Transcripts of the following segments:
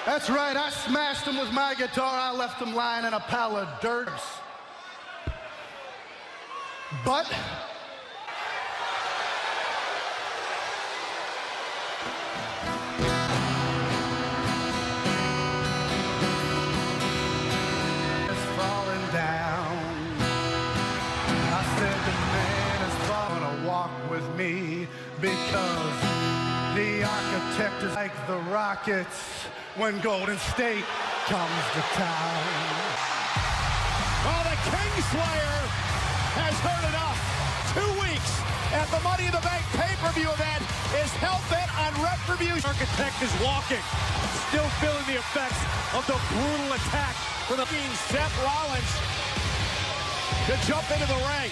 That's right, I smashed him with my guitar. I left him lying in a pile of dirt. But it's falling down. I said the man is gonna walk with me because the architect is like the Rockets when Golden State comes to town. Well, the Kingslayer has heard enough. 2 weeks at the Money in the Bank pay-per-view event is hell-bent on retribution. Architect is walking, still feeling the effects of the brutal attack For the Seth Rollins to jump into the ring.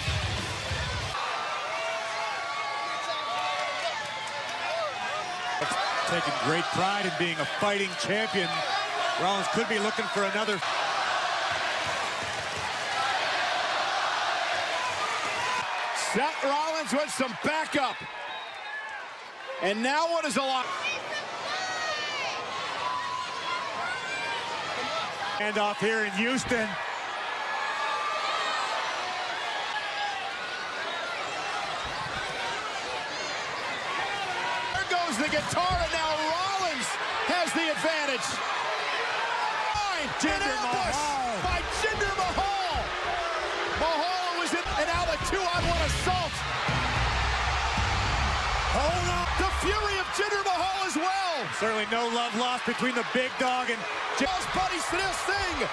taking great pride in being a fighting champion. Rollins could be looking for another. Seth Rollins with some backup. And now what is a lot? Handoff here in Houston. There goes the guitar, and now Rollins has the advantage. Jinder Mahal. By Jinder Mahal. Mahal was in, and now the 2-on-1 assault. Hold on. The fury of Jinder Mahal as well. Certainly no love lost between the big dog and Just buddy still sing.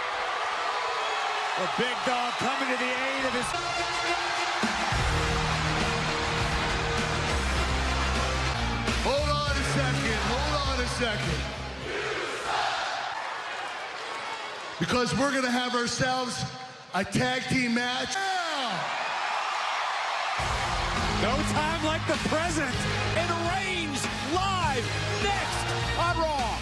the big dog coming to the aid of his. Hold on a second, hold on a second. Because we're gonna have ourselves a tag team match. No time like the present. And Reigns live next on Raw.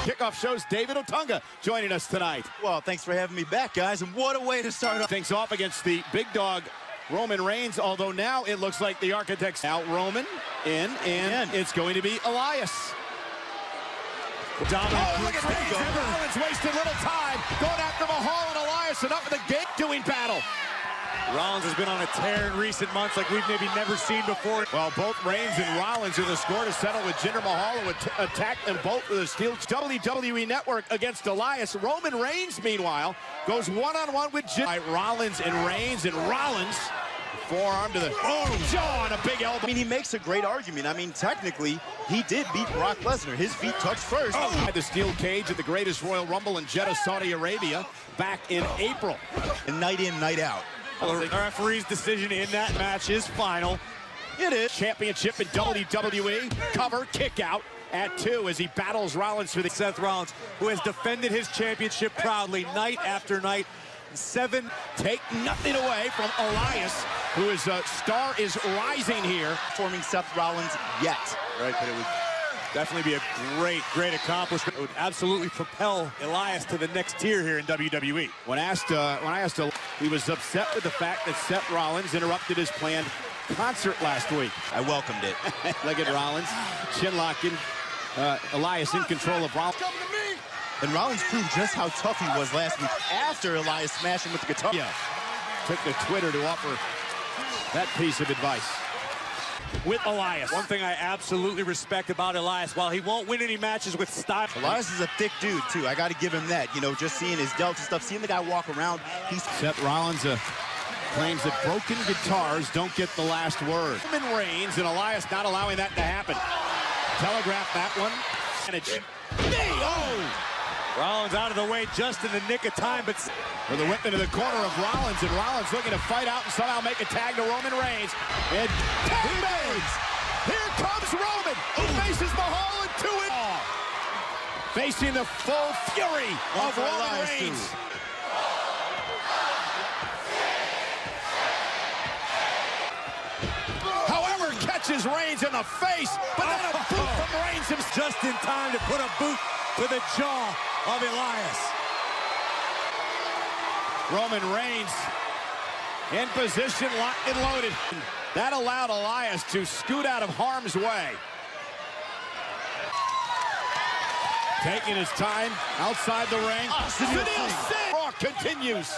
Kickoff shows David Otunga joining us tonight. Well, thanks for having me back, guys, and what a way to start off. Things off against the big dog Roman Reigns, although now it looks like the Architects out Roman in, and it's going to be Elias. Dominant. Oh, look at Reigns. Rollins wasting little time going after Mahal and Elias, and up in the gate doing battle. Rollins has been on a tear in recent months like we've maybe never seen before. Well, both Reigns and Rollins in the score to settle with Jinder Mahal, who attacked them both with a steel WWE Network against Elias. Roman Reigns, meanwhile, goes one-on-one with Jinder. Rollins and Reigns, and Rollins forearm to the jaw and a big elbow. I mean, he makes a great argument. I mean, technically, he did beat Brock Lesnar. His feet touched first. Had the steel cage at the greatest Royal Rumble in Jeddah, Saudi Arabia, back in April. And night in, night out. Well, the referee's decision in that match is final. It is. Championship in WWE, cover, kick out at 2 as he battles Rollins for the Seth Rollins, who has defended his championship proudly night after night. 7. Take nothing away from Elias, who is star is rising here. Forming Seth Rollins yet. Right, but it would definitely be a great accomplishment. It would absolutely propel Elias to the next tier here in WWE. When I asked him, he was upset with the fact that Seth Rollins interrupted his planned concert last week. I welcomed it. Look at Rollins, chin locking. Elias in control of Rollins. And Rollins proved just how tough he was last week after Elias smashed him with the guitar. Yeah, took to Twitter to offer that piece of advice. With Elias. One thing I absolutely respect about Elias, while he won't win any matches with style. Elias is a thick dude, too. I got to give him that. You know, just seeing his delts and stuff, seeing the guy walk around. Seth Rollins claims that broken guitars don't get the last word. Roman Reigns and Elias not allowing that to happen. Telegraph that one. Rollins out of the way just in the nick of time, but for the whip into the corner of Rollins, and Rollins looking to fight out and somehow make a tag to Roman Reigns. And tag Reigns! Here comes Roman, who faces Mahal and 2 in. Facing the full fury of Roman Reigns. However, catches Reigns in the face, but then a boot from Reigns himself. just in time to put a boot to the jaw of Elias. Roman Reigns in position, locked and loaded. That allowed Elias to scoot out of harm's way. Taking his time outside the ring. Sunil Singh. Raw continues.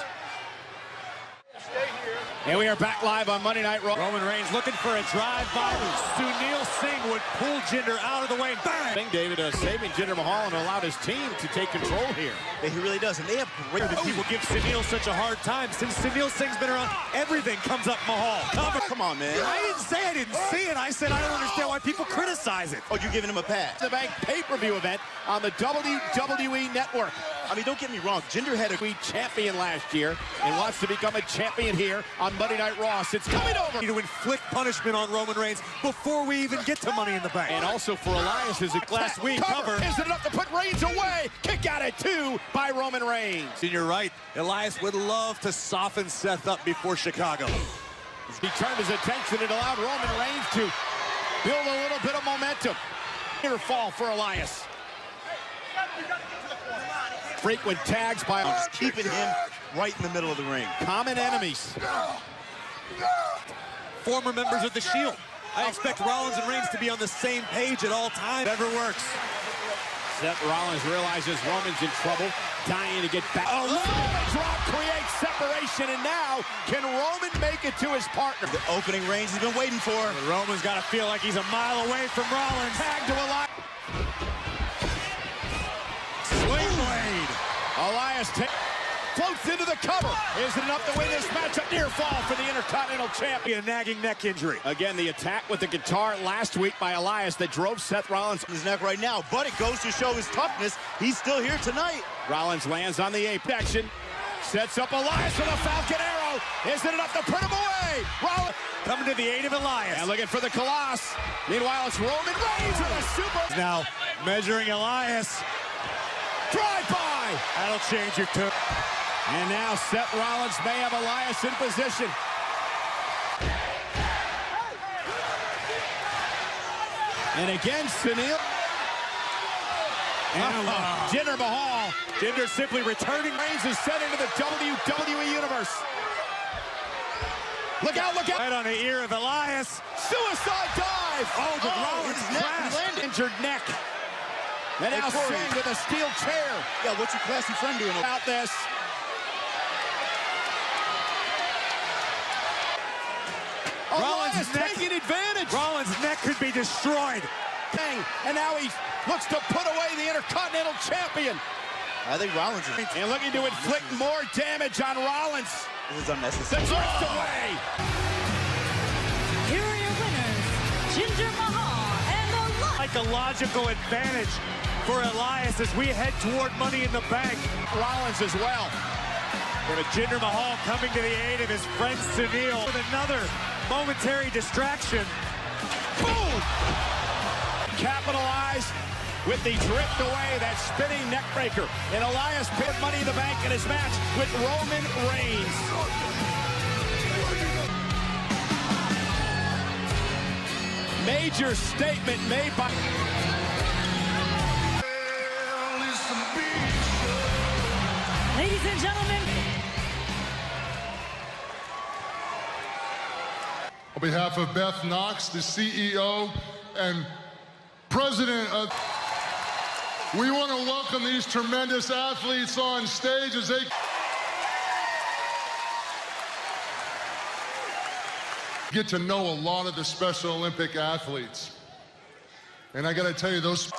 And we are back live on Monday Night Raw. Roman Reigns looking for a drive-by. Sunil Singh would pull Jinder out of the way. Bang! David saving Jinder Mahal and allowed his team to take control here. He really does, and they have great... People give Sunil such a hard time. Since Sunil Singh's been around, everything comes up Mahal. Cover. Come on, man. I didn't say I didn't see it. I said I don't understand why people criticize it. Oh, you're giving him a pass. The Bank pay-per-view event on the WWE Network. I mean, don't get me wrong. Jinder had a champion last year and wants to become a champion here on Monday Night Raw. It's coming over to inflict punishment on Roman Reigns before we even get to Money in the Bank. And also for Elias is a last week cover. Is it enough to put Reigns away? Kick out at 2 by Roman Reigns. And you're right. Elias would love to soften Seth up before Chicago. He turned his attention and allowed Roman Reigns to build a little bit of momentum. Near fall for Elias. Frequent tags by just keeping him right in the middle of the ring. Common enemies. Former members of the Shield. I expect Rollins and Reigns to be on the same page at all times. Never works. Seth Rollins realizes Roman's in trouble, dying to get back. Oh, Roman drop creates separation, and now can Roman make it to his partner? The opening Reigns has been waiting for. But Roman's got to feel like he's a mile away from Rollins. Tag to Elias. Sling blade. Elias floats into the cover. Is it enough to win this matchup? Near fall for the Intercontinental Champion. A nagging neck injury. Again, the attack with the guitar last week by Elias that drove Seth Rollins his neck right now, but it goes to show his toughness. He's still here tonight. Rollins lands on the ape action. Sets up Elias with a Falcon Arrow. Is it enough to put him away? Rollins coming to the aid of Elias. And looking for the Colossus. Meanwhile, it's Roman Reigns with a super. Now measuring Elias. Drive-by. That'll change your tune. And now Seth Rollins may have Elias in position. And again, Sunil. And Jinder Mahal. Jinder simply returning. Reigns is sent into the WWE Universe. Look out, look out. Right on the ear of Elias. Suicide dive. Oh, the Rollins crash. Injured neck. And now Singh with a steel chair. Yeah, what's your classy friend doing about this? Rollins taking advantage. Rollins' neck could be destroyed. And now he looks to put away the Intercontinental Champion. I think Rollins is... And looking to inflict more damage on Rollins. This is unnecessary. The drift away. Here are your winners, Jinder Mahal and Elias. Psychological advantage for Elias as we head toward Money in the Bank. Rollins as well. With Jinder Mahal coming to the aid of his friend Sunil with another momentary distraction. Boom! Capitalize with the drift away, that spinning neck breaker. And Elias put Money in the Bank in his match with Roman Reigns. Major statement made by... Ladies and gentlemen. On behalf of Beth Knox, the CEO and president of... We want to welcome these tremendous athletes on stage as they... get to know a lot of the Special Olympic athletes. And I got to tell you, those...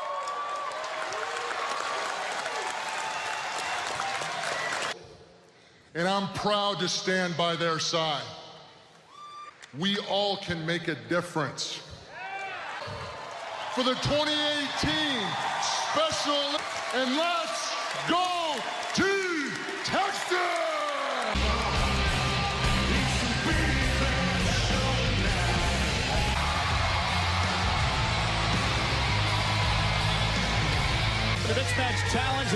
And I'm proud to stand by their side. We all can make a difference. For the 2018 Special, and let's go to Texas! The mixed match challenge,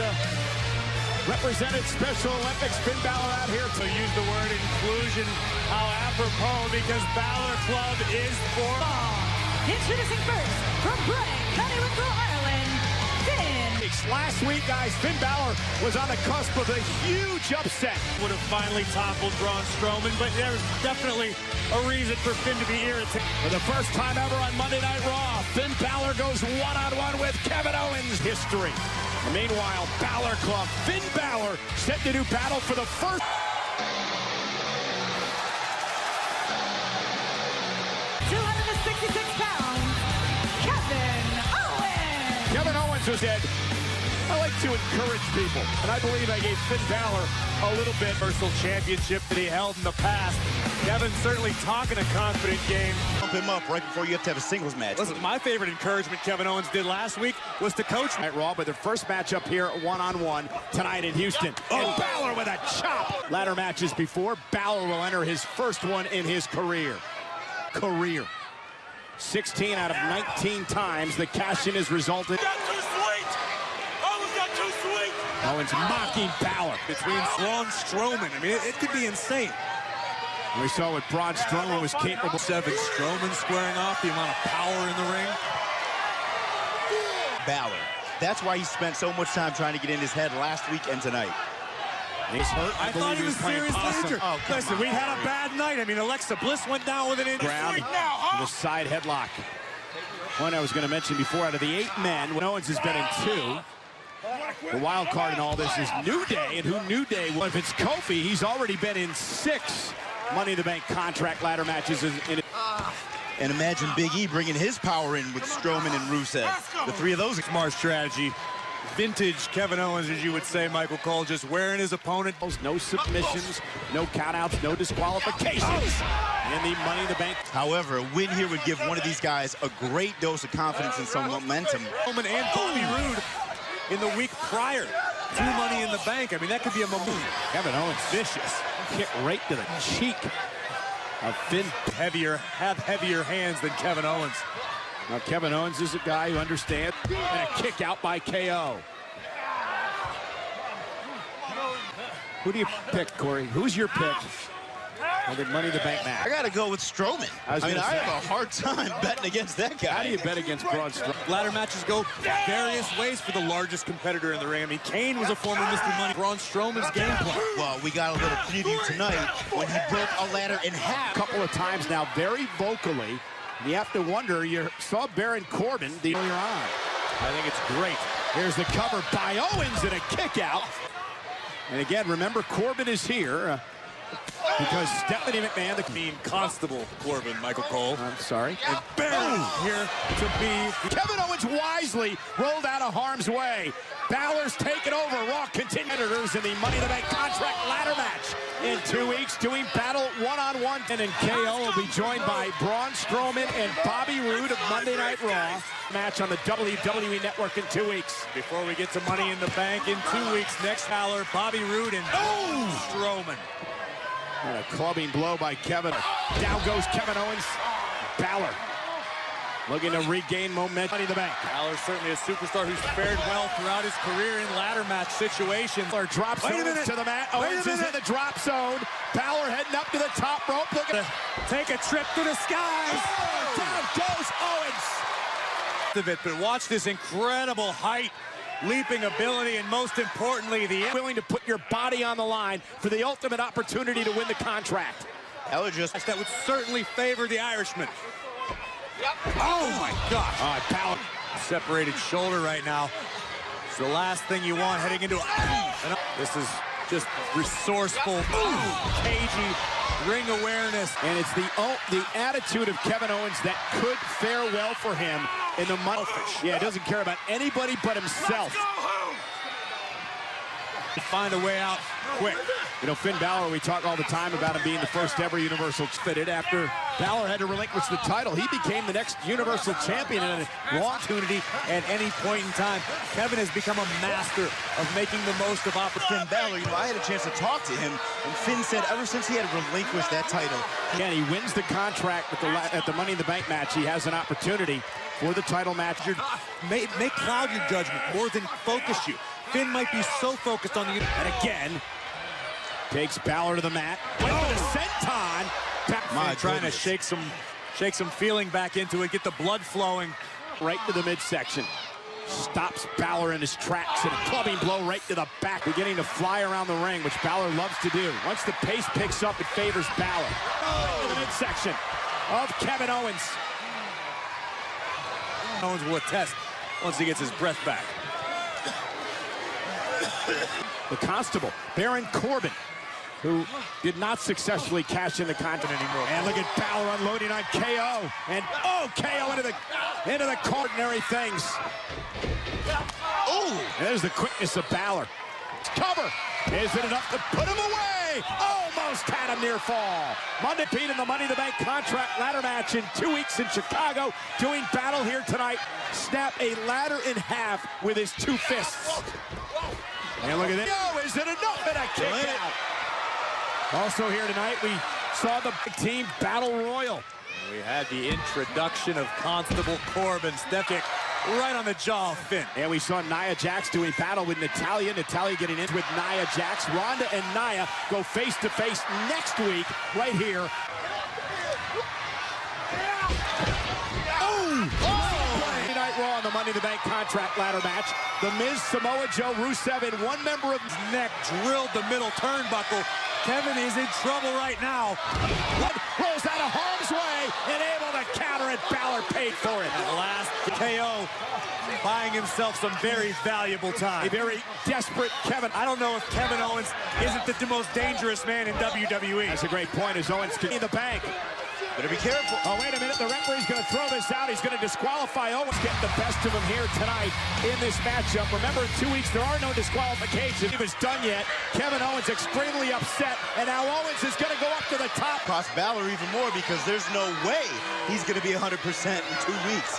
represented Special Olympics, Finn Balor out here to use the word inclusion. How apropos, because Balor Club is for... Introducing first, from Bray, County, Rhode Island, Finn. Last week, guys, Finn Balor was on the cusp of a huge upset. Would have finally toppled Braun Strowman, but there's definitely a reason for Finn to be irritated. For the first time ever on Monday Night Raw, Finn Balor goes one-on-one with Kevin Owens. History. Meanwhile, Balor Club, Finn Balor, set to do battle for the first. 266 pounds, Kevin Owens. Kevin Owens was dead. I like to encourage people, and I believe I gave Finn Balor a little bit. Universal Championship that he held in the past. Kevin's certainly talking a confident game. Pump him up right before you have to have a singles match. Listen, my favorite encouragement Kevin Owens did last week was to coach At Raw, but their first matchup here, one-on-one, tonight in Houston. And Balor with a chop. Ladder matches before, Balor will enter his first one in his career. 16 out of 19 times the cash-in has resulted. Owens mocking Balor. between Braun Strowman. I mean, it could be insane. We saw what Braun Strowman was capable. Strowman squaring off, the amount of power in the ring. Balor. That's why he spent so much time trying to get in his head last week and tonight. He's hurt. I thought he was seriously injured. Oh, listen, we had a bad night. I mean, Alexa Bliss went down with an injury. Ground with a side headlock. One I was going to mention before, out of the 8 men, Owens has been in 2. The wild card in all this is New Day, and who New Day was. If it's Kofi, he's already been in 6 Money in the Bank contract ladder matches. And imagine Big E bringing his power in with Strowman and Rusev. The 3 of those. Smart strategy. Vintage Kevin Owens, as you would say, Michael Cole, just wearing his opponent. No submissions, no countouts, no disqualifications. And the Money in the Bank. However, a win here would give one of these guys a great dose of confidence and some momentum. Roman and Bobby Roode in the week prior to Money in the Bank. I mean, that could be a moment. Kevin Owens vicious. Kick right to the cheek of Finn. Have heavier hands than Kevin Owens. Now, Kevin Owens is a guy who understands. And a kick out by KO. Who do you pick, Corey? Who's your pick for the Money in the Bank match? I got to go with Strowman. I have a hard time betting against that guy. How do you bet against Braun Strowman? Ladder matches go various ways for the largest competitor in the ring. I mean, Kane was a former Mr. Money. Braun Strowman's game plan. Well, we got a little preview tonight when he broke a ladder in half. A couple of times now, very vocally. You have to wonder, you saw Baron Corbin earlier on. I think it's great. Here's the cover by Owens and a kick out. And again, remember, Corbin is here because Stephanie McMahon, the Mean Constable Corbin, Michael Cole. I'm sorry. And Baron here to be. Kevin Owens wisely rolled out of harm's way. Balor's taken over. Raw competitors in the Money in the Bank contract ladder match. In 2 weeks, doing battle one-on-one. And then KO will be joined by Braun Strowman and Bobby Roode of Monday Night Raw. Match on the WWE Network in 2 weeks. Before we get to Money in the Bank in 2 weeks, next Balor, Bobby Roode and Strowman. And a clubbing blow by Kevin. Down goes Kevin Owens. Balor looking to regain momentum. Money in the Bank. Balor's certainly a superstar who's fared well throughout his career in ladder match situations. Balor drops Owens to the mat. Owens is in the drop zone. Balor heading up to the top rope. Look at Take a trip to the skies. down goes Owens. But watch this incredible height, leaping ability, and most importantly, Willing to put your body on the line for the ultimate opportunity to win the contract. that would certainly favor the Irishman. Oh my gosh. All right, Balor. Separated shoulder right now. It's the last thing you want heading into this is just resourceful, cagey ring awareness. And it's the attitude of Kevin Owens that could fare well for him in the money. Yeah, he doesn't care about anybody but himself. Find a way out quick. You know, Finn Balor, we talk all the time about him being the first ever Universal fitted. After Balor had to relinquish the title, he became the next Universal Champion in a long opportunity At any point in time, Kevin has become a master of making the most of opportunity. Finn Balor, I had a chance to talk to him, and Finn said ever since he had relinquished that title. Again, he wins the contract at the Money in the Bank match. He has an opportunity for the title match. May cloud your judgment more than focus you. Finn might be so focused on the... And again, takes Balor to the mat. Went for the senton. Trying to shake some feeling back into it, get the blood flowing. Right to the midsection. Stops Balor in his tracks, and a clubbing blow right to the back. Beginning to fly around the ring, which Balor loves to do. Once the pace picks up, it favors Balor. Right to the midsection of Kevin Owens. Owens will attest once he gets his breath back. The Constable, Baron Corbin, who did not successfully cash in the contract anymore. And look at Balor unloading on KO. And KO into the ordinary things. Oh, there's the quickness of Balor. Cover. Is it enough to put him away? Almost had him near fall. Monday Pete in the Money in the Bank contract ladder match in 2 weeks in Chicago. Doing battle here tonight. Snap a ladder in half with his 2 fists. And look at this. Is it enough? And a kick out. Also here tonight, we saw the team battle royal. We had the introduction of Constable Corbin. Step kick right on the jaw of Finn. And we saw Nia Jax doing battle with Natalya. Natalya getting in with Nia Jax. Ronda and Nia go face-to-face next week right here. Monday Night Raw on the Money in the Bank contract ladder match. The Miz, Samoa Joe, Rusev, and one member of his Neck drilled the middle turnbuckle. Kevin is in trouble right now. Rolls out of harm's way and able to counter it. Balor paid for it. Last KO, buying himself some very valuable time. A very desperate Kevin. I don't know if Kevin Owens isn't the most dangerous man in WWE. That's a great point as Owens can in the bank. Better be careful. Oh, wait a minute. The referee's going to throw this out. He's going to disqualify Owens. Getting the best of him here tonight in this matchup. Remember, in 2 weeks, there are no disqualifications. He was done yet. Kevin Owens extremely upset. And now Owens is going to go up to the top. Cost Balor even more because there's no way he's going to be 100% in 2 weeks.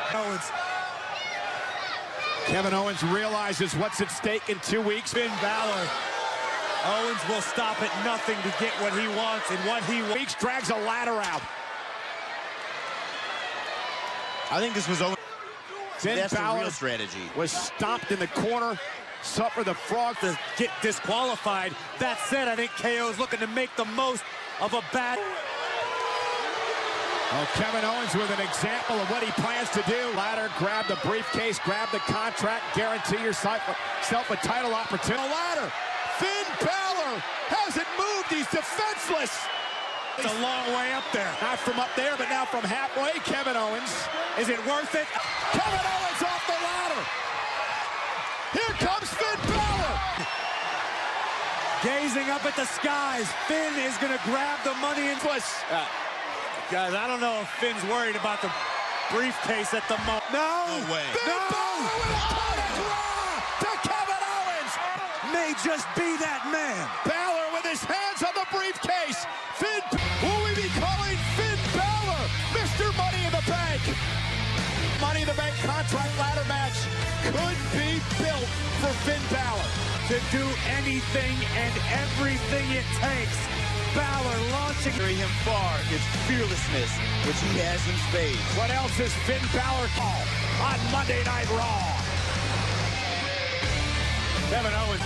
Kevin Owens realizes what's at stake in 2 weeks. Finn Balor. Owens will stop at nothing to get what he wants and what he wants. Drags a ladder out. I think this was Owens. That's the real strategy. Was stomped in the corner, suffered the frog To get disqualified. That said, I think KO is looking to make the most of a bad. Oh, Kevin Owens with an example of what he plans to do. Ladder, grab the briefcase, grab the contract, guarantee yourself a title opportunity. Ladder, Finn Balor hasn't moved. He's defenseless. It's a long way up there. Not from up there, but now from halfway, Kevin Owens. Is it worth it? Kevin Owens off the ladder. Here comes Finn Balor. Gazing up at the skies. Finn is going to grab the money in. Guys, I don't know if Finn's worried about the briefcase at the moment. No! No way. Finn Balor with a punish to Kevin Owens. May just be that man. Balor with his hands on the briefcase. Finn, will we be calling Finn Balor Mr. Money in the Bank? Money in the Bank contract ladder match could be built for Finn Balor. To do anything and everything it takes. Balor launching. Carry him far is fearlessness, which he has in spades. What else is Finn Balor call on Monday Night Raw? Kevin Owens